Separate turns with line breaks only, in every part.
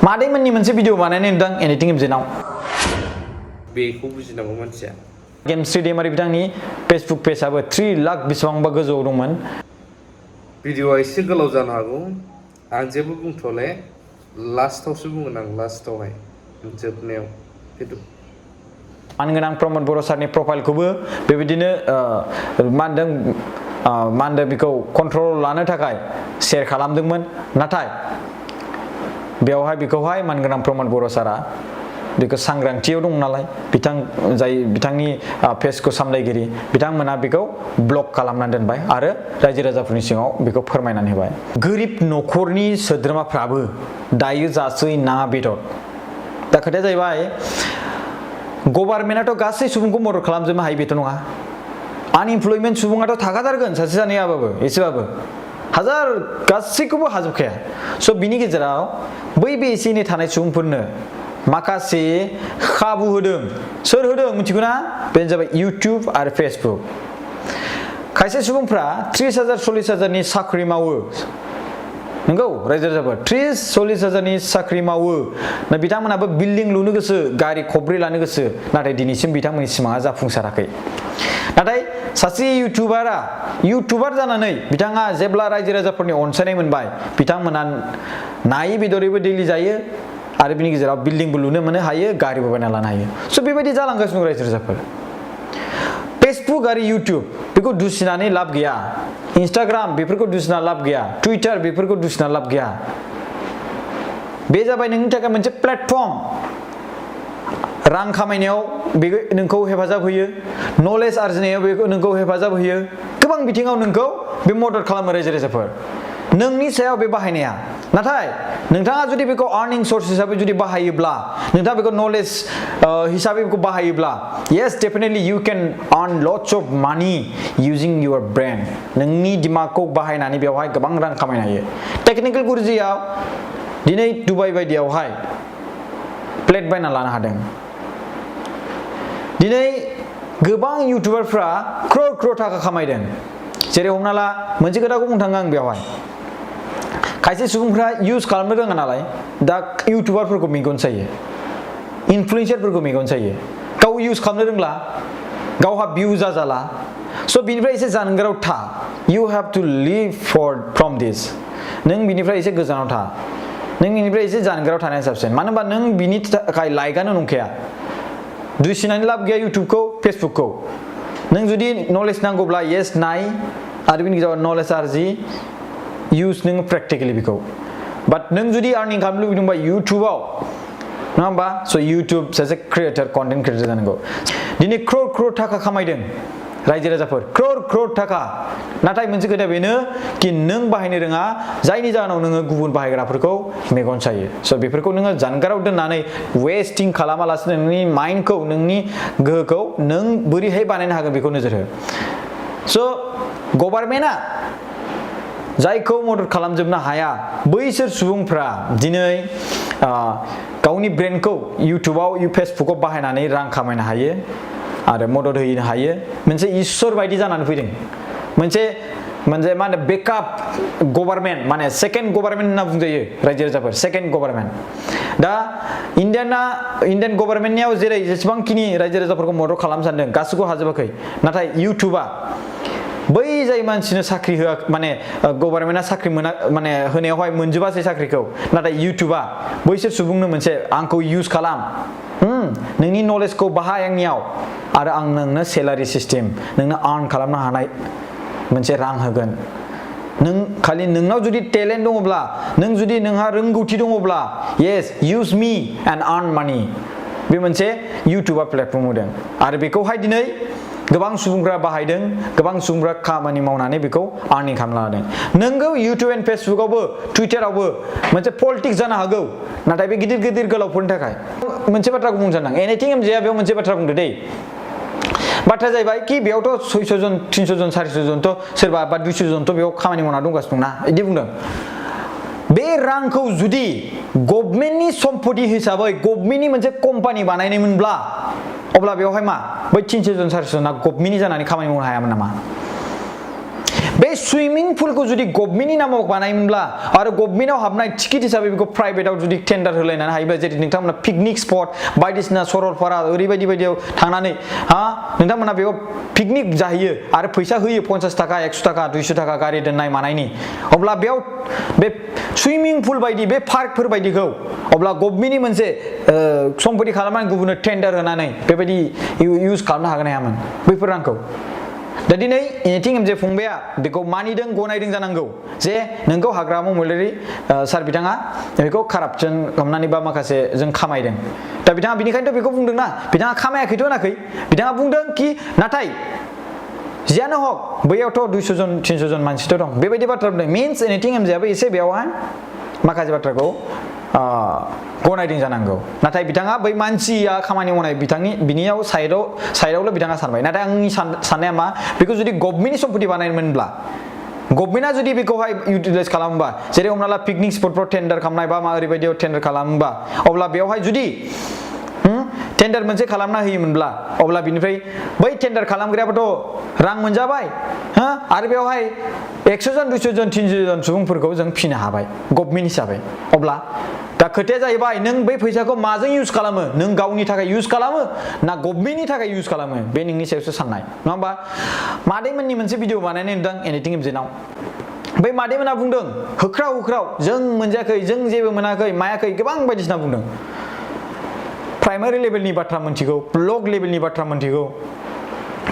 मादैमोननि मोनसे भिडिअ बानायनाय नुदों एडिटिं गेमजेनाव
बेखौ बुजिनांगौ मानसिया
गेम स्टेडियामारि बिथांनि फेसबुक पेजआबो 3 लाख बेसेबांबा गोजौआव दंमोन।
भिडिअआ एसे गोलाव जानो हागौ आं जेबो बुंथ'ले लास्टआवसो बुंगोन आं लास्टआवहाय जोबनायाव खिन्थु
मानगोनां प्रमद बर' सारनि प्रफाइलखौबो बेबायदिनो मा होनदों बेखौ कन्ट्रल लानो थाखाय शेयार खालामदोंमोन नाथाय बेवहाय बेखौहाय मानगोनां प्रमद बर' सारा बेखौ सांग्रांथियाव दं नालाय बिथांनि पेजखौ सामलायगिरि बिथांमोना बेखौ ब्लक खालामनानै दोनबाय आरो रायजो राजाफोरनि सिगाङाव बेखौ फोरमायनानै होबाय। गोरिब न'खरनि सोद्रोमाफ्राबो दायो जासै ना बेदर। दा खोथाया जाहैबाय गभर्नमेन्टआथ' गासै सुबुंखौ मदद खालामजोबनो हायो बेथ' नङा। आनइमप्लयमेन्ट सुबुङाथ' थाखाथारगोन सासे सानैयाबाबो एसेबाबो हाजार गासैखौबो हाजोबखाया। स' बिनि गेजेराव बै बे एसे एनै थानाय सुबुंफोरनो माखासे खाबु होदों। सोर होदों मिथिगौ ना? बेनो जाबाय इउटुब आरो फेसबुक। खायसे सुबुंफ्रा 30,000 40,000नि साख्रि मावो। नंगौ रायजो राजाफोर 30-40 हाजारनि साख्रि मावो ना बिथांमोनाबो बिल्डिं लुनो गोसो गारि खब्रै लानो गोसो नाथाय दिनैसिम बिथांमोननि सिमाङा जाफुंसाराखै। नाथाय सासे इउटुबार जानानै बिथाङा जेब्ला रायजो राजाफोरनि अनसायनाय मोनबाय बिथांमोना नायै बेदरैबो दैलि जायो आरो बिनि गेजेराव बिल्डिंबो लुनो मोनो हायो गारिबो बायना लानो हायो। स' बेबायदि जालांगासिनो दं रायजो राजाफोर। फेसबुक आरो इउटुब बेखौ दुसिनानै लाब गैया। इन्स्टाग्राम बेफोरखौ दुसिना लाब गैया। टुइटार बेफोरखौ दुसिना लाब गैया। बे जाबाय नोंनि थाखाय मोनसे प्लेटफर्म। रां खामायनायाव बे नोंखौ हेफाजाब होयो। नलेज आरजिनायाव बेखौ नोंखौ हेफाजाब होयो। गोबां बिथिङाव नोंखौ बे मदद खालामो रायजो राजाफोर। नोंनि सायाव बे बाहायनाया। नाथाय नोंथाङा जुदि बेखौ आर्निं सर्स हिसाबै जुदि बाहायोब्ला नोंथाङा बेखौ नलेज हिसाबै बेखौ बाहायोब्ला yes definitely you can earn lots of money using your brain. नोंनि दिमागखौ बाहायनानै बेवहाय गोबां रां खामायनो हायो। टेक्निकेल गुरुजियाव दिनै दुबाइ बायदियावहाय प्लेट बायना लानो हादों। दिनै गोबां इउटुबारफ्रा क्रर थाखा खामायदों। जेरै हमना ला मोनसे खोथाखौ बुंनो थाङो आं बेवहाय खायसे सुबुंफ्रा इउज खालामनो रोङा नालाय दा इउटुबारफोरखौ मेगन सायो इनफ्लुएन्सारफोरखौ मेगन सायो। गाव इउज खालामनो रोंला गावहा भिउ जाजाला। स' बिनिफ्राय एसे जानगाराव था। You have to live from this. नों बिनिफ्राय एसे गोजानाव था। नों बिनिफ्राय एसे जानगाराव थानाया साबसिन। मानो होनबा नों बिनि थाखाय लाइकआनो नंखाया। दुसिनानै लाब गैया इउटुबखौ फेसबुकखौ। नों जुदि नलेज नांगौब्ला येस नाय आरो बिनि गेजेराव नलेज आरजि इउज नोङो प्रेक्टिकेलि बेखौ। बाट नों जुदि आर्निं खालामनो लुबैदोंबा इउटुबाव नङा होमबा? स' इउटुब सासे क्रिएटर कन्टेन्ट क्रिएटर जानांगौ। दिनै क्रर थाखा खामायदों रायजो राजाफोर क्रर थाखा। नाथाय मोनसे खोथा बेनो कि नों बाहायनो रोङा जायनि जाहोनाव नोङो गुबुन बाहायग्राफोरखौ मेगन सायो। स' बेफोरखौ नोङो जानगाराव दोननानै वेस्टिं खालामालासिनो नोंनि माइन्डखौ नोंनि गोहोखौ नों बोरैहाय बानायनो हागोन बेखौ नोजोर हो। स' गभर्नमेन्टआ जायखौ मदद खालामजोबनो हाया बैसोर सुबुंफ्रा दिनै गावनि ब्रेनखौ इउटुबाव फेसबुकाव बाहायनानै रां खामायनो हायो आरो मदद होनो हायो। मोनसे इसोर बायदि जानानै फैदों। मोनसे मा होनो बेकआप गभर्नमेन्ट माने सेकेन्ड गभर्नमेन्ट होनना बुंजायो रायजो राजाफोर सेकेन्ड गभर्नमेन्ट। दा इन्डियान गभर्नमेन्टनियाव जेरै जेसेबांखिनि रायजो राजाफोरखौ मदद खालामनो सानदों गासैखौ हाजोबाखै। नाथाय इउटुबा बै जाय मानसिनो साख्रि होआ माने गभर्नमेन्टआ साख्रि मोना माने होनायावहाय मोनजोबासै साख्रिखौ नाथाय इउटुबा बैसोर सुबुंनो मोनसे आंखौ इउज खालाम नोंनि नलेजखौ बाहाय आंनियाव आरो आं नोंनो सेलारि सिस्टेम नोंनो आर्न खालामनो हानाय मोनसे रां होगोन। नों खालि नोंनाव जुदि टेलेन्ट दङब्ला नों जुदि नोंहा रोंगौथि दङब्ला येस इउज मी एन्ड आर्न मानि। बे मोनसे इउटुबा प्लेटफर्म होदों आरो बेखौहाय दिनै गोबां सुबुंफ्रा बाहायदों। गोबां सुबुंफ्रा खामानि मावनानै बेखौ आर्निं खालामनो हादों। नोंगौ इउटुब एन्ड फेसबुकावबो टुइटारावबो मोनसे पलिटिक्स जानो हागौ नाथाय बे गिदिर गोलावफोरनि थाखाय मोनसे बाथ्राखौ बुंनो सानदों एनिथिं एमजेआ बेयाव मोनसे बाथ्रा बुंदो दै। बाथ्राया जाहैबाय कि बेयावथ' 600 जन 300 जन 400 जनथ' सोरबा बा 200 जनथ' बेयाव खामानि मावना दंगासिनो दंना बिदि बुंदों। बे रांखौ जुदि गभर्नमेन्टनि सम्पति हिसाबै गभर्नमेन्टनि मोनसे कम्पानि बानायनायमोनब्ला अब्ला बेवहाय मा बै 300 जन 400 जना गभर्नमेन्टनि जानानै खामानि मावनो हायामोन नामा? बे बे सुइमिं पुलखौ जुदि गभर्नमेन्टनि नामाव बानायोमोनब्ला आरो गभर्नमेन्टआव हाबनाय टिकेट हिसाबै बेखौ प्राइभेटआव जुदि टेन्डार होलायनानै हायोब्ला जेरै नोंथांमोना पिकनिक स्पट बायदिसिना सरलपारा ओरैबायदि बायदियाव थांनानै नोंथांमोना बेयाव पिकनिक जाहैयो आरो फैसा होयो 50 थाखा 100 थाखा 200 थाखा गारि दोननाय मानायनि अब्ला बेयाव बे सुइमिं पुल बायदि बे पार्कफोर बायदिखौ अब्ला गभर्नमेन्टनि मोनसे सम्पति खालामनानै गुबुननो टेन्डार होनानै बेबायदि इउज खालामनो हागोन हायामोन बैफोर रांखौ दा दिनै एनिथिं एमजे फंबाया बेखौ मानिदों गनायदों जानांगौ जे नोंखौ हाग्रामा महिलारि सार बिथाङा बेखौ कारापसन खालामनानै बा माखासे जों खामायदों दा बिथाङा बिनिखायनोथ' बेखौ बुंदोंना बिथाङा खामायाखैथ' होनाखै बिथाङा बुंदों कि नाथाय जियानो हक बैयावथ' 200 जन 300 जन मानसिथ' दं बेबायदि बाथ्रा बुंदों मिन्स एनिथिं एमजेआबो एसे बेयावहाय माखासे बाथ्राखौ गनायदों जानांगौ नाथाय बिथाङा बै मानसिया खामानि मावनाय बिनियाव साइडआवल' बिथाङा सानबाय नाथाय आंनि साननाया मा बेखौ जुदि गभर्नमेन्टनि सम्पति बानायमोनब्ला गभर्नमेन्टआ जुदि बेखौहाय इउटिलाइज खालामोबा जेरै हमना ला पिकनिक स्पटफ्राव टेन्डार खालामनाय बा मा ओरैबायदियाव टेन्डार खालामोबा अब्ला बेवहाय जुदि टेन्डार मोनसे खालामना होयोमोनब्ला अब्ला बिनिफ्राय बै टेन्डार खालामग्रायाबोथ' रां मोनजाबाय आरो बेवहाय 100 जन 200 जन 300 जन सुबुंफोरखौ जों फिनो हाबाय गभर्नमेन्ट हिसाबै अब्ला दा खोथाया जाहैबाय नों बै फैसाखौ माजों इउज खालामो नों गावनि थाखाय इउज खालामो ना गभर्नमेन्टनि थाखाय इउज खालामो बे नोंनि सायावसो साननाय नङा होमबा मादैमोननि मोनसे भिडिअ बानायनाय नुदों एनिथिं एमजेनाव बै मादैमोना बुंदों होख्राव होख्राव जों मोनजायाखै जों जेबो मोनाखै मायाखै गोबां बायदिसिना बुंदों प्राइमारि लेभेलनि बाथ्रा मोनथिगौ ब्लक लेभेलनि बाथ्रा मोनथिगौ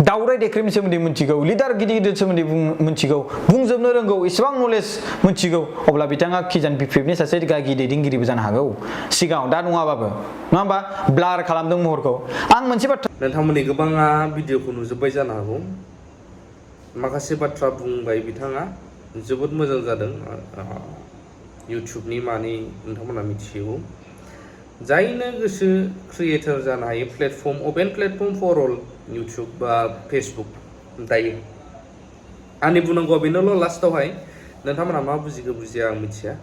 दावराय देख्रेमनि सोमोन्दै मोनथिगौ लिडार गिदिर गिदिर सोमोन्दै मोनथिगौ बुंजोबनो रोंगौ इसेबां नलेज मोनथिगौ अब्ला बिथाङा किजान बिपिएफनि सासे गागि दैदेनगिरिबो जानो हागौ सिगाङाव दा नङाबाबो नङा होमबा ब्लार खालामदों महरखौ आं मोनसे बाथ्रा
नोंथांमोननि गोबाङा भिडिअखौ नुजोब्बाय जानो हागौ माखासे बाथ्रा बुंबाय बिथाङा जोबोद मोजां जादों इउटुबनि मानि नोंथांमोना मिथिगौ जायनो गोसो क्रिएटर जानो हायो platform open platform for all YouTube बा फेसबुक दायो आंनि बुंनांगौआ बेनोल' लास्टावहाय नोंथांमोना मा बुजिखो बुजिया आं मिथिया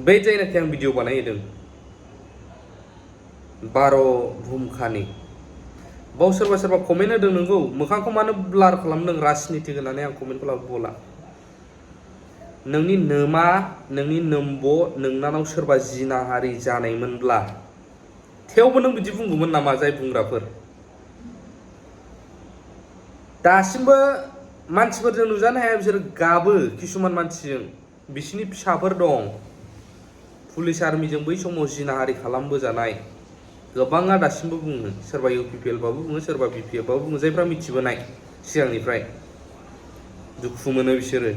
बै जायनाखि आं भिडिअ बानायदों 12 भुमखानि बाव सोरबा कमेन्ट होदों नोंगौ मोखांखौ मानो ब्लार खालामदों राजनिति होननानै आं कमेन्टखौ लाबोला नोंनि नोमा नोंनि नोम्ब' नोंनानाव सोरबा जिनाहारि जानायमोनब्ला थेवबो नों बिदि बुंगौमोन नामा जाय बुंग्राफोर दासिमबो मानसिफोरजों नुजानो हाया बिसोर गाबो किसुमान मानसिजों बिसिनि फिसाफोर दं पुलिस आर्मिजों बै समाव जिनाहारि खालामबोजानाय गोबाङा दासिमबो बुङो सोरबा इउपिपिएल बाबो बुङो सोरबा बिपिएफ बाबो बुङो जायफ्रा मिथिबोनाय सिगांनिफ्राय दुखु मोनो बिसोरो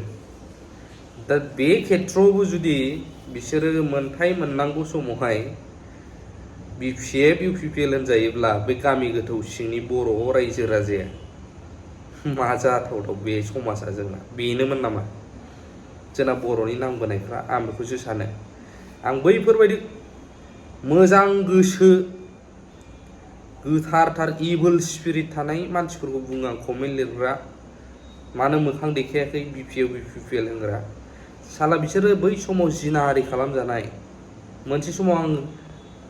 दा बे खेथ्रआवबो जुदि बिसोरो मोनथाय मोननांगौ समावहाय बिपिएफ इउपिपिएल होनजायोब्ला बे गामि गोथौ सिंनि बर' रायजो राजाया मा जाथावथाव बे समाजा जोंना बेनोमोन नामा जोंना बर'नि नांबोनायफ्रा आं बेखौसो सानो आं बैफोरबायदि मोजां गोसो गोथारथार इभिल स्पिरिट थानाय मानसिफोरखौ बुङो आं कमेन्ट लिरग्रा मानो मोखां देखायाखै बिपिएफ बिपिएल होनग्रा साला बिसोरो बै समाव जिनाहारि खालामजानाय मोनसे समाव आं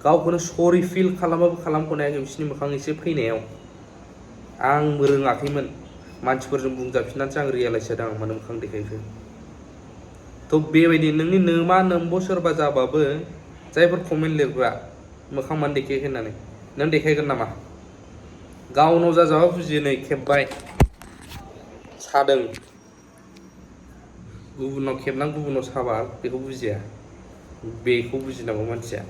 गावखौनो सरि फिल खालामबाबो खालामख'नो हायाखै बिसोरनि मोखां एसे फैनायाव आं रोङाखैमोन मानसिफोरजों बुंजाफिननानैसो आं रियेलाइज जादों आं मानो मोखां देखायखो थ' बेबायदि नोंनि नोमा नोम्ब' सोरबा जाबाबो जायफोर कमेन्ट लिरग्रा मोखां मानो देखायाखै होननानै नों देखायगोन नामा गावनाव जाजाबा बुजियो नै खेबबाय सादों गुबुनाव खेबनां गुबुनाव साबा बेखौ बुजिया बेखौ बुजिनांगौ मानसिया